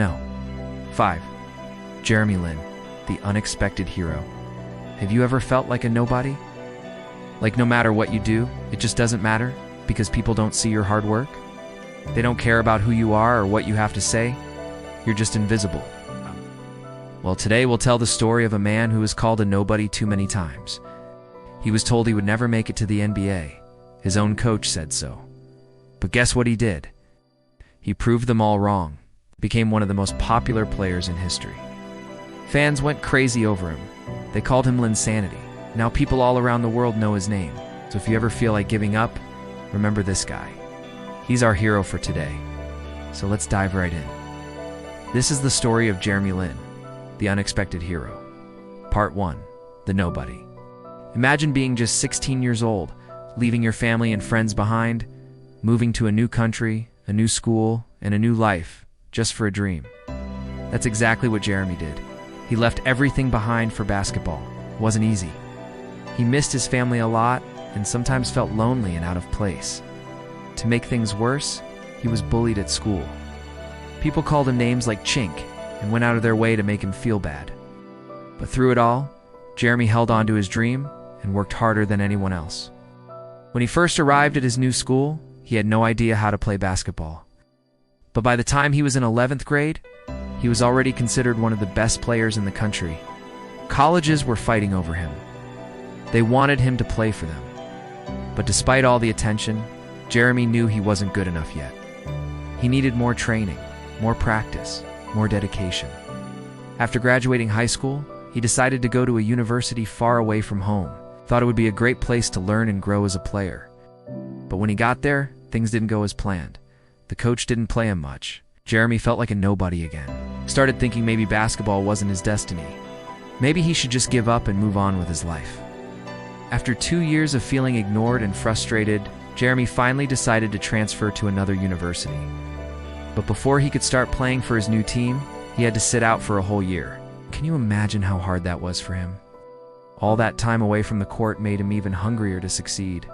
No. 5. Jeremy Lin, the unexpected hero. Have you ever felt like a nobody? Like no matter what you do, it just doesn't matter because people don't see your hard work? They don't care about who you are or what you have to say? You're just invisible. Well, today we'll tell the story of a man who was called a nobody too many times. He was told he would never make it to the NBA. His own coach said so. But guess what he did? He proved them all wrong, became one of the most popular players in history. Fans went crazy over him. They called him Linsanity. Now people all around the world know his name. So if you ever feel like giving up, remember this guy. He's our hero for today. So let's dive right in. This is the story of Jeremy Lin, the unexpected hero. Part 1. The Nobody. Imagine being just 16 years old, leaving your family and friends behind, moving to a new country, a new school, and a new life, just for a dream. That's exactly what Jeremy did. He left everything behind for basketball. It wasn't easy. He missed his family a lot and sometimes felt lonely and out of place. To make things worse, he was bullied at school. People called him names like Chink and went out of their way to make him feel bad. But through it all, Jeremy held on to his dream and worked harder than anyone else. When he first arrived at his new school, he had no idea how to play basketball. But by the time he was in 11th grade, he was already considered one of the best players in the country. Colleges were fighting over him. They wanted him to play for them. But despite all the attention, Jeremy knew he wasn't good enough yet. He needed more training, more practice, more dedication. After graduating high school, he decided to go to a university far away from home. Thought it would be a great place to learn and grow as a player. But when he got there, things didn't go as planned. The coach didn't play him much. Jeremy felt like a nobody again. Started thinking maybe basketball wasn't his destiny. Maybe he should just give up and move on with his life. After 2 years of feeling ignored and frustrated, Jeremy finally decided to transfer to another university. But before he could start playing for his new team, he had to sit out for a whole year. Can you imagine how hard that was for him? All that time away from the court made him even hungrier to succeed.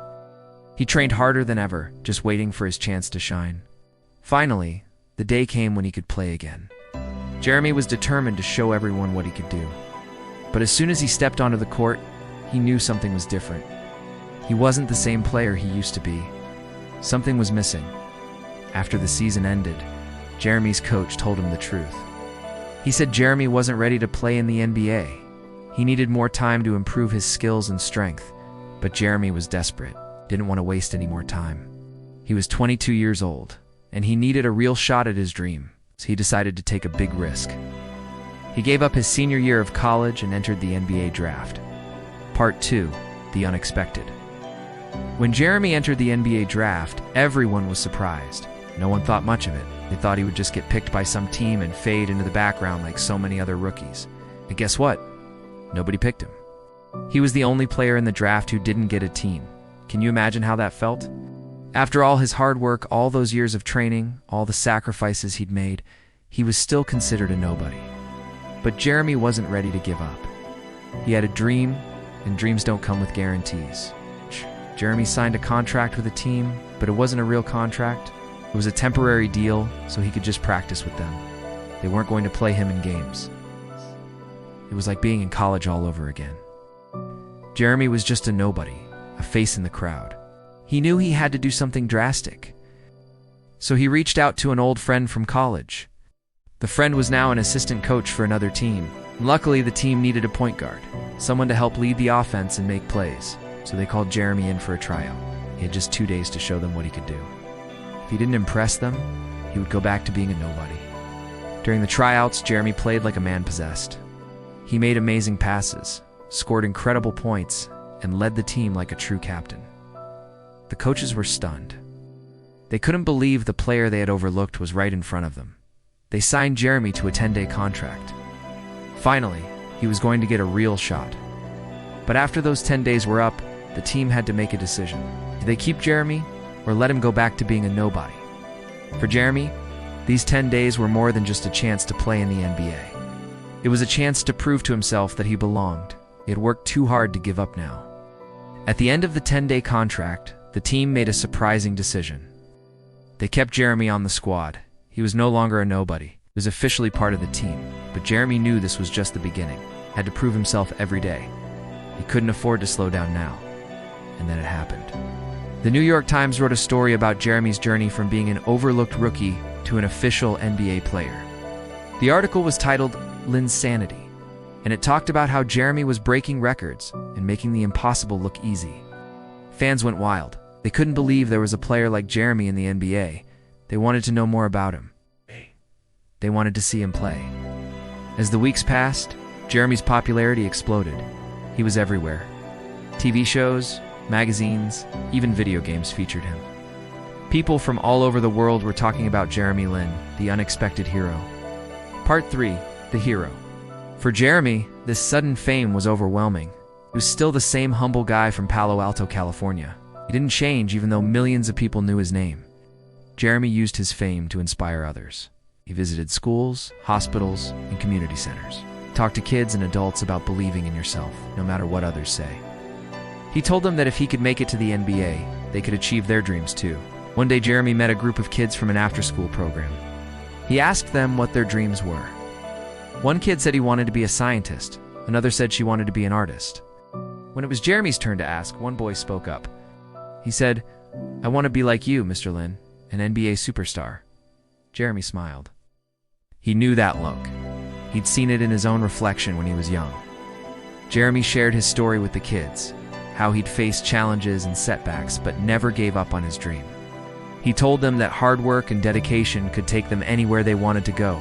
He trained harder than ever, just waiting for his chance to shine. Finally, the day came when he could play again. Jeremy was determined to show everyone what he could do. But as soon as he stepped onto the court, he knew something was different. He wasn't the same player he used to be. Something was missing. After the season ended, Jeremy's coach told him the truth. He said Jeremy wasn't ready to play in the NBA. He needed more time to improve his skills and strength, but Jeremy was desperate, didn't want to waste any more time. He was 22 years old, and he needed a real shot at his dream, so he decided to take a big risk. He gave up his senior year of college and entered the NBA draft. Part 2. The Unexpected. When Jeremy entered the NBA draft, everyone was surprised. No one thought much of it. They thought he would just get picked by some team and fade into the background like so many other rookies. And guess what? Nobody picked him. He was the only player in the draft who didn't get a team. Can you imagine how that felt? After all his hard work, all those years of training, all the sacrifices he'd made, he was still considered a nobody. But Jeremy wasn't ready to give up. He had a dream, and dreams don't come with guarantees. Jeremy signed a contract with a team, but it wasn't a real contract. It was a temporary deal, so he could just practice with them. They weren't going to play him in games. It was like being in college all over again. Jeremy was just a nobody, a face in the crowd. He knew he had to do something drastic. So he reached out to an old friend from college. The friend was now an assistant coach for another team. Luckily, the team needed a point guard, someone to help lead the offense and make plays, so they called Jeremy in for a tryout. He had just 2 days to show them what he could do. If he didn't impress them, he would go back to being a nobody. During the tryouts, Jeremy played like a man possessed. He made amazing passes, scored incredible points, and led the team like a true captain. The coaches were stunned. They couldn't believe the player they had overlooked was right in front of them. They signed Jeremy to a 10-day contract. Finally, he was going to get a real shot. But after those 10 days were up, the team had to make a decision. Did they keep Jeremy or let him go back to being a nobody? For Jeremy, these 10 days were more than just a chance to play in the NBA. It was a chance to prove to himself that he belonged. He had worked too hard to give up now. At the end of the 10-day contract, the team made a surprising decision. They kept Jeremy on the squad. He was no longer a nobody. was officially part of the team, but Jeremy knew this was just the beginning. Had to prove himself every day. He couldn't afford to slow down now. And then it happened. The New York Times wrote a story about Jeremy's journey from being an overlooked rookie to an official NBA player. The article was titled Linsanity, and it talked about how Jeremy was breaking records and making the impossible look easy. Fans went wild. They couldn't believe there was a player like Jeremy in the NBA. They wanted to know more about him. They wanted to see him play. As the weeks passed, Jeremy's popularity exploded. He was everywhere. TV shows, magazines, even video games featured him. People from all over the world were talking about Jeremy Lin, the unexpected hero. Part 3, The Hero. For Jeremy, this sudden fame was overwhelming. He was still the same humble guy from Palo Alto, California. He didn't change even though millions of people knew his name. Jeremy used his fame to inspire others. He visited schools, hospitals, and community centers. Talked to kids and adults about believing in yourself, no matter what others say. He told them that if he could make it to the NBA, they could achieve their dreams too. One day, Jeremy met a group of kids from an after-school program. He asked them what their dreams were. One kid said he wanted to be a scientist. Another said she wanted to be an artist. When it was Jeremy's turn to ask, one boy spoke up. He said, "I want to be like you, Mr. Lin, an NBA superstar." Jeremy smiled. He knew that look. He'd seen it in his own reflection when he was young. Jeremy shared his story with the kids, how he'd faced challenges and setbacks but never gave up on his dream. He told them that hard work and dedication could take them anywhere they wanted to go.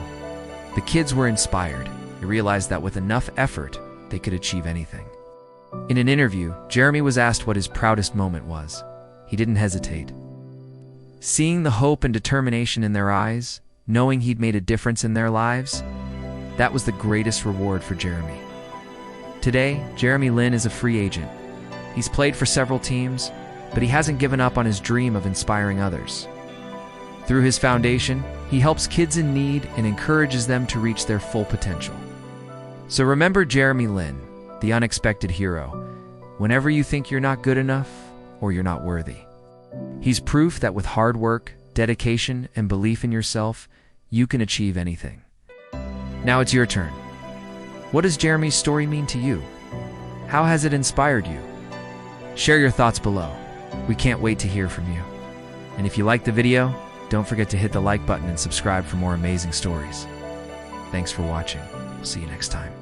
The kids were inspired. They realized that with enough effort, they could achieve anything. In an interview, Jeremy was asked what his proudest moment was. He didn't hesitate. Seeing the hope and determination in their eyes, knowing he'd made a difference in their lives, that was the greatest reward for Jeremy. Today, Jeremy Lin is a free agent. He's played for several teams, but he hasn't given up on his dream of inspiring others. Through his foundation, he helps kids in need and encourages them to reach their full potential. So remember Jeremy Lin, the unexpected hero, whenever you think you're not good enough or you're not worthy. He's proof that with hard work, dedication, and belief in yourself, you can achieve anything. Now it's your turn. What does Jeremy's story mean to you? How has it inspired you? Share your thoughts below. We can't wait to hear from you. And if you liked the video, don't forget to hit the like button and subscribe for more amazing stories. Thanks for watching. We'll see you next time.